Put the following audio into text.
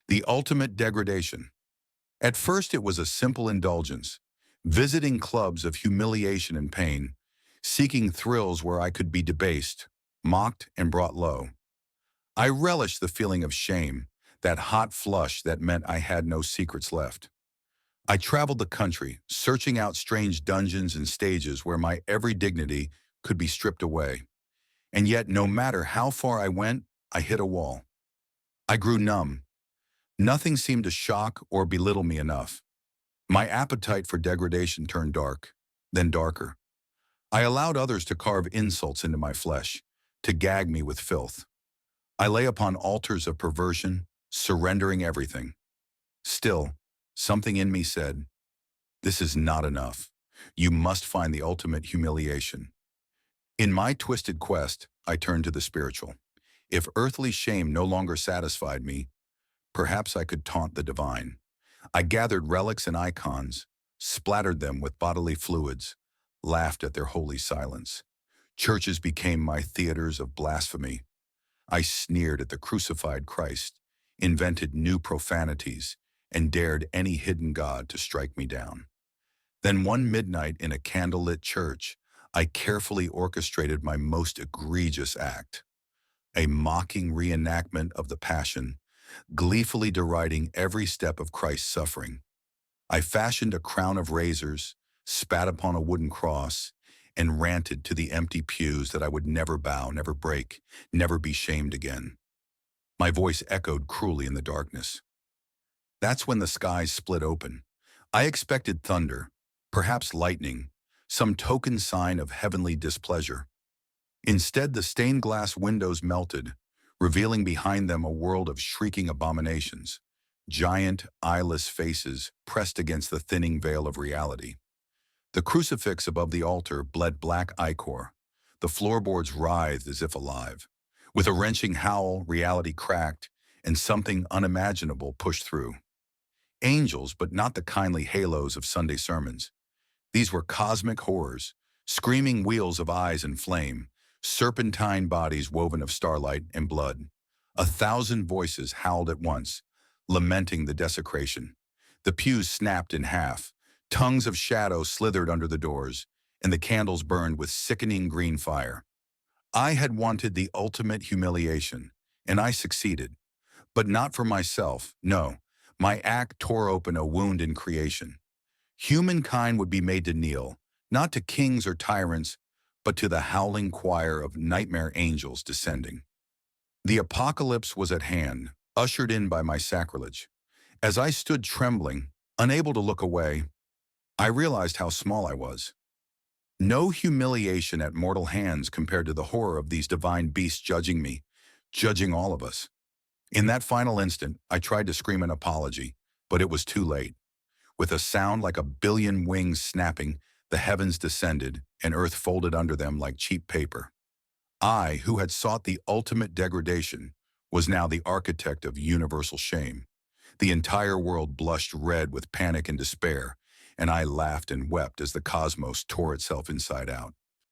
The ultimate degradation. At first it was a simple indulgence, visiting clubs of humiliation and pain, seeking thrills where I could be debased, mocked, and brought low. I relished the feeling of shame, that hot flush that meant I had no secrets left. I traveled the country, searching out strange dungeons and stages where my every dignity could be stripped away. And yet, no matter how far I went, I hit a wall. I grew numb. Nothing seemed to shock or belittle me enough. My appetite for degradation turned dark, then darker. I allowed others to carve insults into my flesh, to gag me with filth. I lay upon altars of perversion, surrendering everything. Still, something in me said, "This is not enough. You must find the ultimate humiliation." In my twisted quest, I turned to the spiritual. If earthly shame no longer satisfied me, perhaps I could taunt the divine. I gathered relics and icons, splattered them with bodily fluids, laughed at their holy silence. Churches became my theaters of blasphemy. I sneered at the crucified Christ, invented new profanities, and dared any hidden god to strike me down. Then one midnight in a candlelit church, I carefully orchestrated my most egregious act, a mocking reenactment of the Passion, gleefully deriding every step of Christ's suffering. I fashioned a crown of razors, spat upon a wooden cross, and ranted to the empty pews that I would never bow, never break, never be shamed again. My voice echoed cruelly in the darkness. That's when the skies split open. I expected thunder, perhaps lightning, some token sign of heavenly displeasure. Instead, the stained glass windows melted, revealing behind them a world of shrieking abominations, giant, eyeless faces pressed against the thinning veil of reality. The crucifix above the altar bled black ichor. The floorboards writhed as if alive. With a wrenching howl, reality cracked, and something unimaginable pushed through. Angels, but not the kindly halos of Sunday sermons. These were cosmic horrors, screaming wheels of eyes and flame, serpentine bodies woven of starlight and blood. 1,000 voices howled at once, lamenting the desecration. The pews snapped in half, tongues of shadow slithered under the doors, and the candles burned with sickening green fire. I had wanted the ultimate humiliation, and I succeeded. But not for myself, no. My act tore open a wound in creation. Humankind would be made to kneel, not to kings or tyrants, but to the howling choir of nightmare angels descending. The apocalypse was at hand, ushered in by my sacrilege. As I stood trembling, unable to look away, I realized how small I was. No humiliation at mortal hands compared to the horror of these divine beasts judging me, judging all of us. In that final instant, I tried to scream an apology, but it was too late. With a sound like a billion wings snapping, the heavens descended, and earth folded under them like cheap paper. I, who had sought the ultimate degradation, was now the architect of universal shame. The entire world blushed red with panic and despair, and I laughed and wept as the cosmos tore itself inside out.